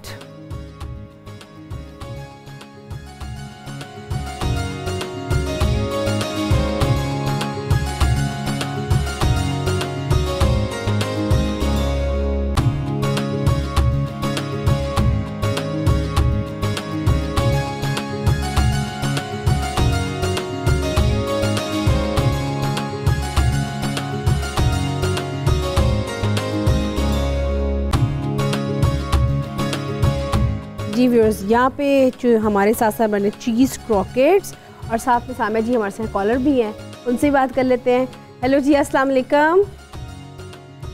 जी व्यूअर्स, यहाँ पे जो हमारे साथ साथ बने चीज़ क्रॉकेट्स और साथ में सामिया जी हमारे साथ कॉलर भी हैं, उनसे बात कर लेते हैं। हेलो जी, अस्सलाम वालेकुम।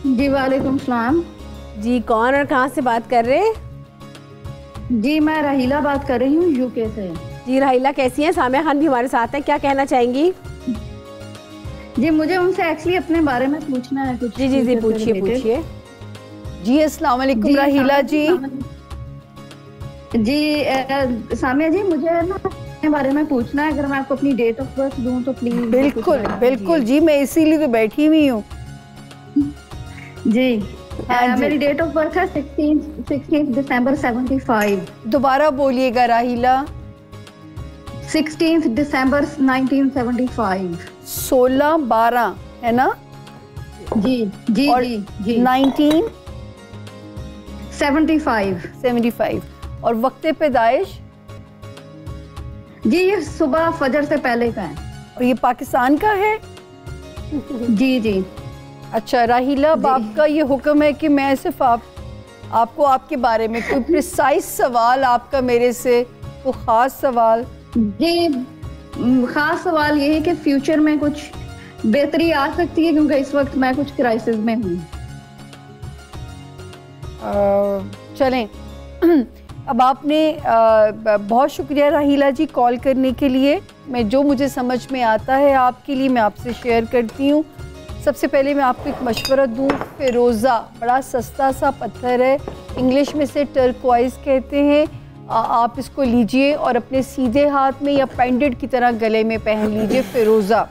जी वालेकुम सलाम। जी कौन और कहाँ से बात कर रहे हैं? जी मैं राहिला बात कर रही हूँ यूके से। जी राहिला कैसी हैं? सामिया खान भी हमारे साथ हैं, क्या कहना चाहेंगी? जी मुझे उनसे एक्चुअली अपने बारे में पूछना है कुछ। जी जी जी पूछिए पूछिए। जी अस्सलाम वालेकुम राहिला जी। जी सामिया जी, मुझे ना अपने बारे में पूछना है, अगर मैं आपको अपनी डेट ऑफ बर्थ दूं तो प्लीज। बिल्कुल बिल्कुल जी, मैं इसीलिए तो बैठी हुई हूँ। जी मेरी डेट ऑफ बर्थ है 16 दिसंबर 75। दोबारा बोलिएगा राहिला। 16 दिसंबर 1975। 16-12 है ना? जी जी और जी जी 1975 और वक्त पैदाइश? जी ये सुबह फजर से पहले का है। और ये पाकिस्तान का है? जी जी। अच्छा राहिला, अब आपका ये हुक्म है कि मैं सिर्फ आपको आपके बारे में कोई प्रिसाइज सवाल आपका मेरे से, कोई खास सवाल? जी खास सवाल ये है कि फ्यूचर में कुछ बेहतरी आ सकती है, क्योंकि इस वक्त मैं कुछ क्राइसिस में हूँ। चलें अब आपने बहुत शुक्रिया राहिला जी कॉल करने के लिए। मैं जो मुझे समझ में आता है आपके लिए मैं आपसे शेयर करती हूँ। सबसे पहले मैं आपको एक मशवरा दूँ, फ़िरोज़ा बड़ा सस्ता सा पत्थर है, इंग्लिश में से टर्कोइज़ कहते हैं। आप इसको लीजिए और अपने सीधे हाथ में या पेंडेंट की तरह गले में पहन लीजिए फ़िरोज़ा।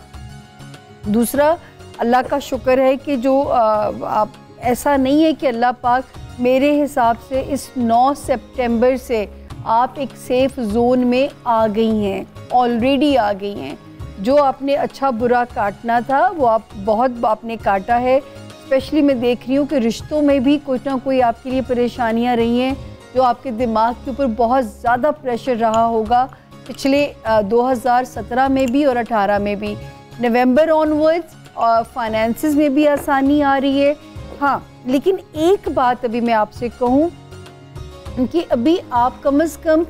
दूसरा, अल्लाह का शुक्र है कि जो आप ऐसा नहीं है कि अल्लाह पाक मेरे हिसाब से इस 9 सितंबर से आप एक सेफ़ ज़ोन में आ गई हैं, ऑलरेडी आ गई हैं। जो आपने अच्छा बुरा काटना था वो आप बहुत आपने काटा है। स्पेशली मैं देख रही हूँ कि रिश्तों में भी कुछ ना कोई आपके लिए परेशानियाँ रही हैं, जो आपके दिमाग के ऊपर बहुत ज़्यादा प्रेशर रहा होगा पिछले 2017 में भी और 18 में भी। नवंबर ऑनवर्ड्स फाइनेंसेस में भी आसानी आ रही है। हाँ, लेकिन एक बात अभी मैं आपसे कहूँ कि अभी आप कम से कम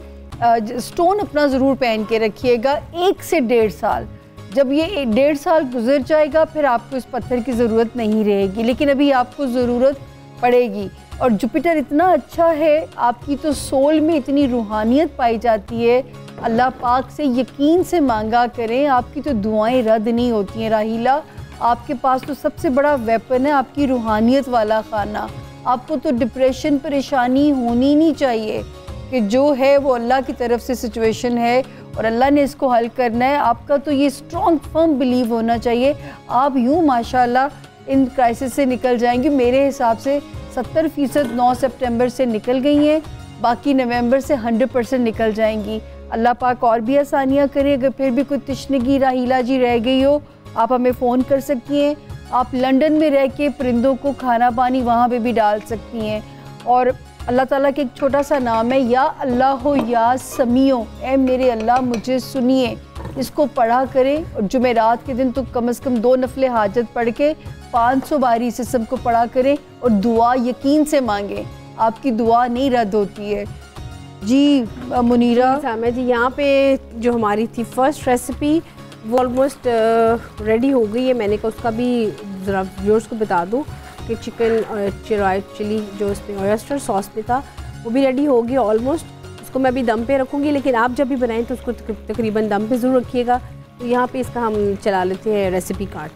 स्टोन अपना ज़रूर पहन के रखिएगा 1 से 1.5 साल। जब ये 1.5 साल गुजर जाएगा फिर आपको इस पत्थर की ज़रूरत नहीं रहेगी, लेकिन अभी आपको ज़रूरत पड़ेगी। और जुपिटर इतना अच्छा है, आपकी तो सोल में इतनी रूहानियत पाई जाती है। अल्लाह पाक से यकीन से मांगा करें, आपकी तो दुआएं रद्द नहीं होती हैं राहिला। आपके पास तो सबसे बड़ा वेपन है आपकी रूहानियत वाला खाना। आपको तो डिप्रेशन परेशानी होनी नहीं चाहिए, कि जो है वो अल्लाह की तरफ से सिचुएशन है और अल्लाह ने इसको हल करना है। आपका तो ये स्ट्रॉन्ग फर्म बिलीव होना चाहिए। आप यूँ माशाल्लाह इन क्राइसिस से निकल जाएंगे। मेरे हिसाब से 70% 9 सितंबर से निकल गई हैं, बाकी नवंबर से 100% निकल जाएंगी। अल्लाह पाक और भी आसानियाँ करे। अगर फिर भी कोई तशनगी राहिला जी रह गई हो, आप हमें फ़ोन कर सकती हैं। आप लंदन में रह के परिंदों को खाना पानी वहाँ पे भी डाल सकती हैं। और अल्लाह ताला के एक छोटा सा नाम है, या अल्लाह हो या समीओ, ए मेरे अल्लाह मुझे सुनिए। इसको पढ़ा करें और जुमेरात के दिन तो कम से कम 2 नफले हाजत पढ़ के 500 बारी इस इसम को पढ़ा करें और दुआ यकीन से मांगें, आपकी दुआ नहीं रद्द होती है। जी मुनीरा। सामिया जी, यहाँ पे जो हमारी थी फर्स्ट रेसिपी वो ऑलमोस्ट रेडी हो गई है। मैंने कहा उसका भी ज़रा व्यूअर्स को बता दूँ कि चिकन चिली जो इसमें ऑयस्टर सॉस में था वो भी रेडी हो गया ऑलमोस्ट। उसको मैं अभी दम पे रखूँगी, लेकिन आप जब भी बनाएं तो उसको तकरीबन दम पे ज़रूर रखिएगा। तो यहाँ पे इसका हम चला लेते हैं रेसिपी कार्ड।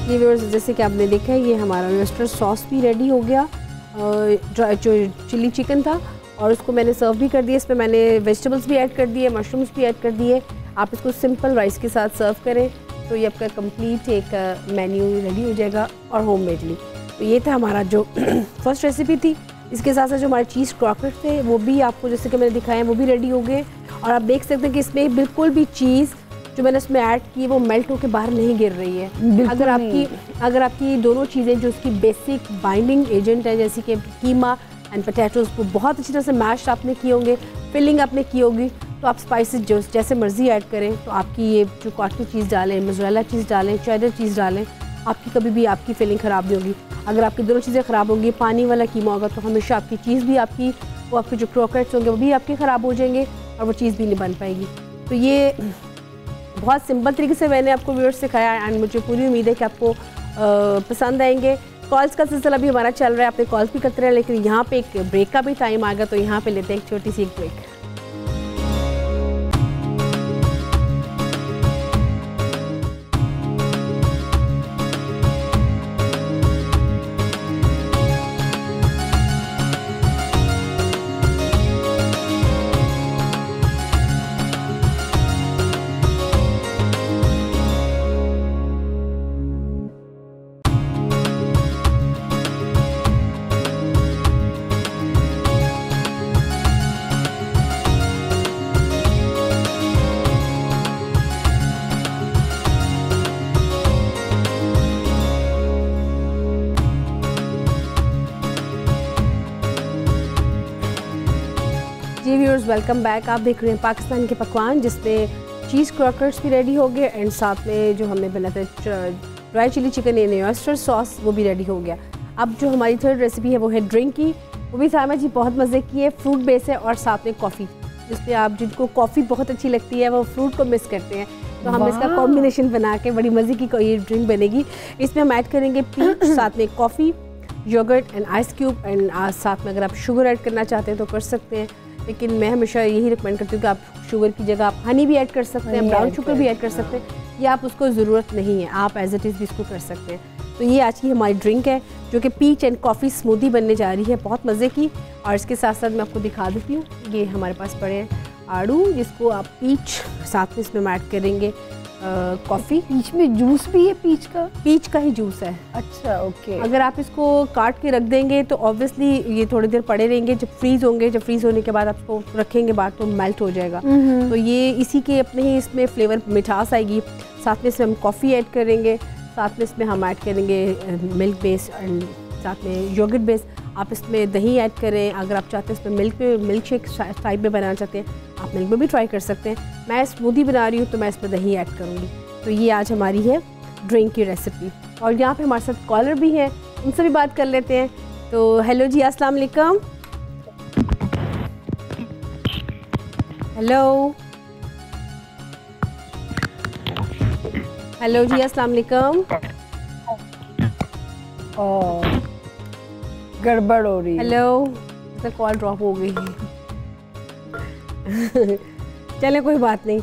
ये व्यूअर्स जैसे कि आपने देखा है ये हमारा ऑयस्टर सॉस भी रेडी हो गया, जो चिली चिकन था, और उसको मैंने सर्व भी कर दिया। इसमें मैंने वेजिटेबल्स भी ऐड कर दिए, मशरूम्स भी ऐड कर दिए। आप इसको सिंपल राइस के साथ सर्व करें तो ये आपका कंप्लीट एक मेन्यू रेडी हो जाएगा और होममेडली। तो ये था हमारा जो फर्स्ट रेसिपी थी। इसके साथ साथ जो हमारे चीज़ क्रॉकर्स थे वो भी आपको जैसे कि मैंने दिखाया वो भी रेडी हो गए। और आप देख सकते हैं कि इसमें बिल्कुल भी चीज़ जो मैंने इसमें ऐड की वो मेल्ट होकर बाहर नहीं गिर रही है। अगर आपकी दोनों चीज़ें जो उसकी बेसिक बाइंडिंग एजेंट है जैसे कि कीमा एंड पोटैटोज़ को बहुत अच्छी तरह से मैश आपने किए होंगे, फिलिंग आपने की होगी, तो आप स्पाइसेस जो जैसे मर्ज़ी ऐड करें। तो आपकी ये जो कॉटन चीज़ डालें, मोज़रेला चीज़ डालें, चेडर चीज़ डालें, आपकी कभी भी आपकी फिलिंग ख़राब नहीं होगी। अगर आपकी दोनों चीज़ें ख़राब होंगी, पानी वाला कीमा होगा तो हमेशा आपकी चीज़ भी आपके जो क्रॉकेट्स होंगे वो भी आपके ख़राब हो जाएंगे और वो चीज़ भी नहीं बन पाएगी। तो ये बहुत सिंपल तरीके से मैंने आपको व्यूअर्स सिखाया एंड मुझे पूरी उम्मीद है कि आपको पसंद आएंगे। कॉल्स का सिलसिला भी हमारा चल रहा है, आपने कॉल्स भी करते रहे, लेकिन यहाँ पे एक ब्रेक का भी टाइम आ गया तो यहाँ पे लेते हैं एक छोटी सी ब्रेक। जी व्यूअर्स वेलकम बैक। आप देख रहे हैं पाकिस्तान के पकवान जिसमें चीज़ क्रॉकर्स भी रेडी हो गए एंड साथ में जो हमने बनाया था dry chilli chicken in oyster sauce वो भी रेडी हो गया। अब जो हमारी थर्ड रेसिपी है वो है ड्रिंक की। वो भी सामा जी बहुत मज़े की है, फ्रूट बेस है और साथ में कॉफ़ी, जिसमें आप जिनको कॉफ़ी बहुत अच्छी लगती है वो फ्रूट को मिस करते हैं तो हम इसका कॉम्बिनेशन बना के बड़ी मज़े की ये ड्रिंक बनेगी। इसमें हम ऐड करेंगे पीच, साथ में coffee, yogurt and ice cube and साथ में अगर आप शुगर ऐड करना चाहते हैं तो कर सकते हैं, लेकिन मैं हमेशा यही रिकमेंड करती हूँ कि आप शुगर की जगह आप हनी भी ऐड कर सकते हैं, ब्राउन शुगर भी ऐड कर सकते हैं, या आप उसको ज़रूरत नहीं है आप एज इट इज़ भी इसको कर सकते हैं। तो ये आज की हमारी ड्रिंक है जो कि पीच एंड कॉफ़ी स्मूदी बनने जा रही है, बहुत मज़े की। और इसके साथ साथ मैं आपको दिखा देती हूँ, ये हमारे पास पड़े हैं आड़ू जिसको आप पीच साथ में इसमें ऐड करेंगे, कॉफ़ी। पीच में जूस भी है? पीच का ही जूस है। अच्छा ओके। अगर आप इसको काट के रख देंगे तो ऑब्वियसली ये थोड़ी देर पड़े रहेंगे, जब फ्रीज़ होंगे, जब फ्रीज़ होने के बाद आप इसको रखेंगे बाहर तो मेल्ट हो जाएगा। तो ये इसी के अपने ही इसमें फ्लेवर मिठास आएगी। साथ में इसमें हम कॉफ़ी ऐड करेंगे, साथ में इसमें हम ऐड करेंगे मिल्क बेस एंड साथ में योगर्ट बेस। आप इसमें दही ऐड करें, अगर आप चाहते हैं इसमें मिल्क शेक टाइप में बनाना चाहते हैं आप मिल्क में भी ट्राई कर सकते हैं। मैं स्मूदी बना रही हूँ तो मैं इसमें दही ऐड करूँगी। तो ये आज हमारी है ड्रिंक की रेसिपी। और यहाँ पे हमारे साथ कॉलर भी हैं, उनसे भी बात कर लेते हैं। तो हेलो जी, अस्सलाम वालेकुम। हेलो जी, अस्सलाम वालेकुम। गड़बड़ हो रही है। हेलो, तो कॉल ड्रॉप हो गई। चले कोई बात नहीं।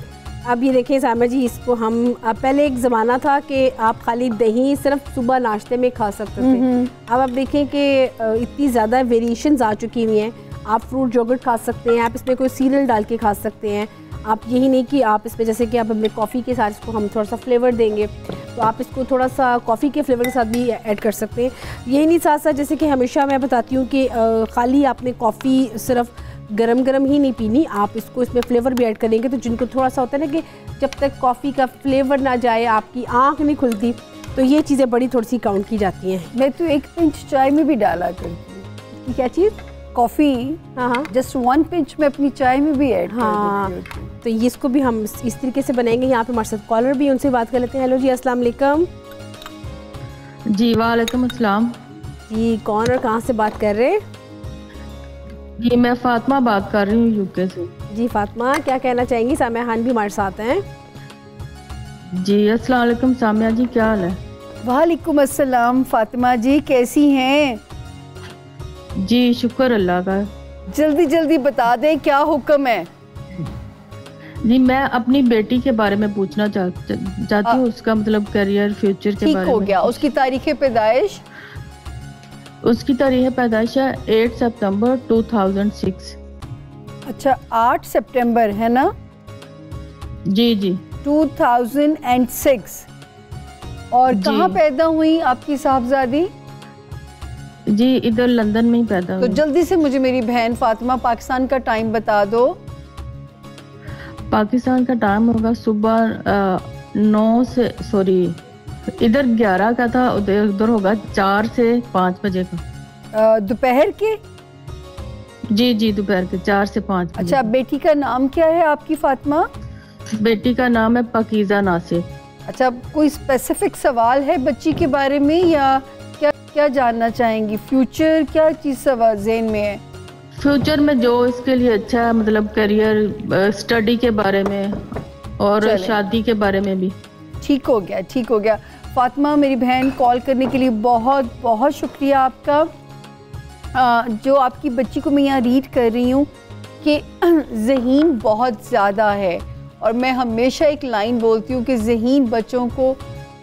अब ये देखें सामा जी, इसको हम पहले एक ज़माना था कि आप खाली दही सिर्फ सुबह नाश्ते में खा सकते थे। अब आप देखें कि इतनी ज़्यादा वेरिएशंस आ चुकी हुई हैं। आप फ्रूट योगर्ट खा सकते हैं, आप इसमें कोई सीरियल डाल के खा सकते हैं। आप यही नहीं कि आप इसमें जैसे कि आप अपने कॉफ़ी के साथ इसको हम थोड़ा सा फ्लेवर देंगे तो आप इसको थोड़ा सा कॉफ़ी के फ्लेवर के साथ भी ऐड कर सकते हैं। यही नहीं, साथ साथ जैसे कि हमेशा मैं बताती हूँ कि खाली आपने कॉफ़ी सिर्फ गरम गरम ही नहीं पीनी, आप इसको इसमें फ्लेवर भी ऐड करेंगे। तो जिनको थोड़ा सा होता है ना कि जब तक कॉफ़ी का फ्लेवर ना जाए आपकी आँख नहीं खुलती, तो ये चीज़ें बड़ी थोड़ी सी काउंट की जाती हैं। मैं तो 1 पिंच चाय में भी डाला करती हूँ। क्या चीज़? कॉफ़ी। हाँ, जस्ट 1 पिंच में अपनी चाय में भी ऐड हाँ। तो ये इसको भी हम इस तरीके से बनाएंगे। यहाँ पे हमारे साथ कॉलर भी, उनसे बात कर लेते हैं। हेलो जी, अस्सलाम वालेकुम। जी वालेकुम अस्सलाम। जी कौन और कहाँ से बात कर रहे हैं? जी मैं फातिमा बात कर रही हूँ यूके से। जी फातिमा, क्या कहना चाहेंगी? सामिया खान भी हमारे साथ हैं। जी अस्सलाम वालेकुम सामिया जी, क्या हाल है? वालेकुम अस्सलाम फातिमा जी, कैसी हैं? जी शुक्र अल्लाह का। जल्दी जल्दी बता दें क्या हुक्म है। जी, मैं अपनी बेटी के बारे में पूछना चाहती हूँ, उसका मतलब करियर फ्यूचर के बारे में। ठीक हो गया। उसकी तारीख पैदाइश? उसकी तारीख पैदाइश है 8 सितंबर 2006। अच्छा, 8 सितंबर है ना? जी जी, 2006। और कहाँ पैदा हुई आपकी साहबजादी? जी, इधर लंदन में ही पैदा हुई। तो जल्दी से मुझे मेरी बहन फातिमा पाकिस्तान का टाइम बता दो। पाकिस्तान का टाइम होगा सुबह 9 से, सॉरी इधर 11 का था, उधर होगा 4 से 5 बजे का। दोपहर के? जी जी, दोपहर के 4 से 5 बजे। अच्छा, बेटी का नाम क्या है आपकी फातिमा? बेटी का नाम है पाकीज़ा नासिर। अच्छा, कोई स्पेसिफिक सवाल है बच्ची के बारे में या क्या क्या जानना चाहेंगी? फ्यूचर क्या चीज़ सवाल ज़हन में है? फ्यूचर में जो इसके लिए अच्छा है, मतलब करियर, स्टडी के बारे में और शादी के बारे में भी। ठीक हो गया, ठीक हो गया। फातिमा मेरी बहन, कॉल करने के लिए बहुत बहुत शुक्रिया आपका। जो आपकी बच्ची को मैं यहाँ रीड कर रही हूँ कि ज़हीन बहुत ज़्यादा है, और मैं हमेशा एक लाइन बोलती हूँ कि ज़हीन बच्चों को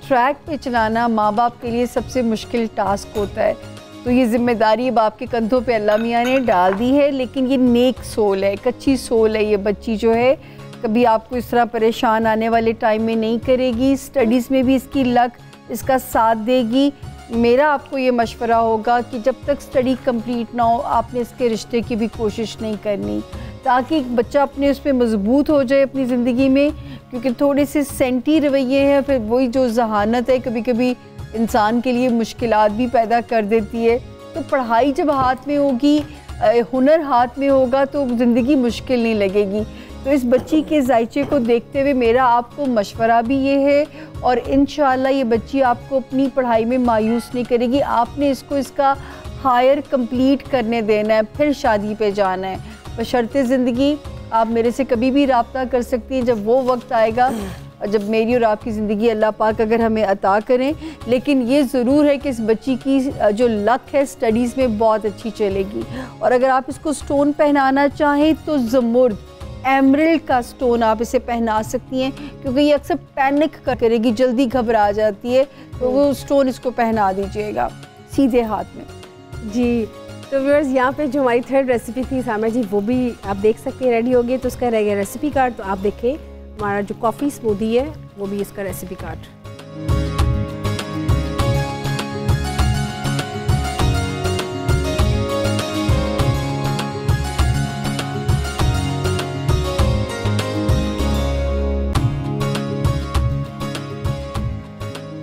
ट्रैक पे चलाना माँ बाप के लिए सबसे मुश्किल टास्क होता है। तो ये जिम्मेदारी बाप के कंधों पे अल्लाह मियाँ ने डाल दी है, लेकिन ये नेक सोल है, कच्ची सोल है। ये बच्ची जो है कभी आपको इस तरह परेशान आने वाले टाइम में नहीं करेगी। स्टडीज़ में भी इसकी लक इसका साथ देगी। मेरा आपको ये मशवरा होगा कि जब तक स्टडी कंप्लीट ना हो आपने इसके रिश्ते की भी कोशिश नहीं करनी, ताकि एक बच्चा अपने उस पर मजबूत हो जाए अपनी ज़िंदगी में। क्योंकि थोड़े से सेंटी रवैये हैं, फिर वही जो जहानत है कभी कभी इंसान के लिए मुश्किलात भी पैदा कर देती है। तो पढ़ाई जब हाथ में होगी, हुनर हाथ में होगा, तो ज़िंदगी मुश्किल नहीं लगेगी। तो इस बच्ची के जायचे को देखते हुए मेरा आपको मशवरा भी ये है, और इंशाअल्लाह ये बच्ची आपको अपनी पढ़ाई में मायूस नहीं करेगी। आपने इसको इसका हायर कंप्लीट करने देना है, फिर शादी पे जाना है। बशर्ते ज़िंदगी आप मेरे से कभी भी रब्ता कर सकती हैं जब वो वक्त आएगा, जब मेरी और आपकी ज़िंदगी अल्लाह पाक अगर हमें अता करें। लेकिन ये ज़रूर है कि इस बच्ची की जो लक है स्टडीज़ में बहुत अच्छी चलेगी। और अगर आप इसको स्टोन पहनाना चाहें तो ज़मुर्द, एमरल्ड का स्टोन आप इसे पहना सकती हैं, क्योंकि ये अक्सर पैनिक करेगी, जल्दी घबरा जाती है। तो वो स्टोन इसको पहना दीजिएगा सीधे हाथ में। जी, तो व्यूअर्स यहाँ पे जो हमारी थर्ड रेसिपी थी सामा जी, वो भी आप देख सकते हैं रेडी हो गई। तो उसका रह गया रेसिपी कार्ड। तो आप देखें हमारा जो कॉफ़ी स्मूदी है वो भी इसका रेसिपी कार्ड।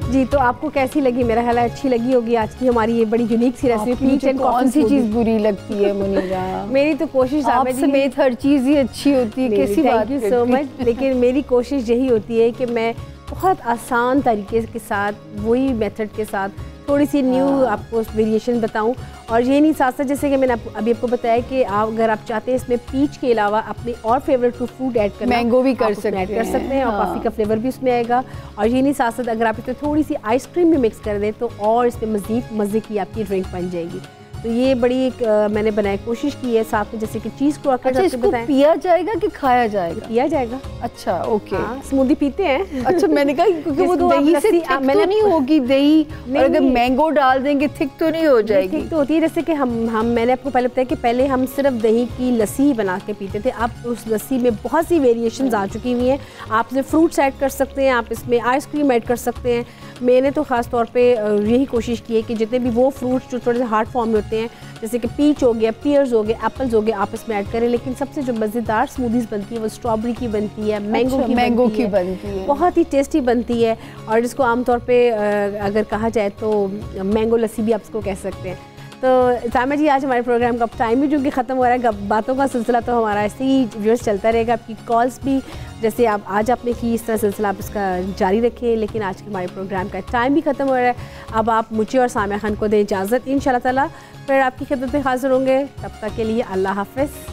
जी, तो आपको कैसी लगी? मेरा ख्याल है अच्छी लगी होगी आज की हमारी ये बड़ी यूनिक सी रेसिपी। पीच एंड कौन सी चीज़ बुरी लगती है मुनीरा? मेरी तो कोशिश आप समेत हर चीज़ ही अच्छी होती है। कैसी बात? Thank you so much. लेकिन मेरी कोशिश यही होती है कि मैं बहुत आसान तरीके के साथ, वही मेथड के साथ थोड़ी सी न्यू आपको वेरिएशन बताऊं। और ये नहीं साथ साथ, जैसे कि मैंने अभी आपको बताया कि अगर आप चाहते हैं इसमें पीच के अलावा अपने और फेवरेट फ्रूट ऐड करना, मैंगो भी कर सकते हैं, और कॉफ़ी का फ्लेवर भी उसमें आएगा। और ये नहीं साथ साथ अगर आप इसमें थोड़ी सी आइसक्रीम भी मिक्स कर दें तो और इसमें मज़ीद मज़े की आपकी ड्रिंक बन जाएगी। तो ये बड़ी एक मैंने बनाई कोशिश की है। साथ में जैसे कि चीज़ को अच्छा, इसको पिया जाएगा कि खाया जाएगा? पिया जाएगा। अच्छा, ओके। स्मूदी पीते हैं। अच्छा, मैंने कहा क्योंकि वो दही से थिक तो नहीं होगी दही, और अगर मैंगो डाल देंगे थिक तो नहीं हो जाएगी? थिक तो होती है। जैसे कि हम मैंने आपको पहले बताया कि पहले हम सिर्फ दही की लस्सी ही बना के पीते थे। अब उस लस्सी में बहुत सी वेरिएशंस आ चुकी हुई हैं। आप इसमें फ्रूट्स ऐड कर सकते हैं, आप इसमें आइसक्रीम ऐड कर सकते हैं। मैंने तो ख़ास तौर पे यही कोशिश की है कि जितने भी वो फ्रूट्स जो थोड़े से हार्ड फॉर्म में होते हैं, जैसे कि पीच हो गया, पियर्स हो गए, एप्पल्स हो गए, आप इसमें ऐड करें। लेकिन सबसे जो मज़ेदार स्मूदीज़ बनती है वो स्ट्रॉबेरी की बनती है, मैंगो की बनती है, बहुत ही टेस्टी बनती है। और जिसको आमतौर पे अगर कहा जाए तो मैंगो लस्सी भी आप इसको कह सकते हैं। तो सामा जी, आज हमारे प्रोग्राम का टाइम भी जो कि ख़त्म हो रहा है। बातों का सिलसिला तो हमारा ऐसे ही व्यूअर्स चलता रहेगा। आपकी कॉल्स भी जैसे आप आज आपने की, इस तरह सिलसिला आप इसका जारी रखें। लेकिन आज के हमारे प्रोग्राम का टाइम भी ख़त्म हो रहा है। अब आप मुझे और सामिया खान को दें इजाज़त। इंशाअल्लाह ताला फिर आपकी खिदमत में हाज़िर होंगे। तब तक के लिए अल्लाह हाफ़िज़।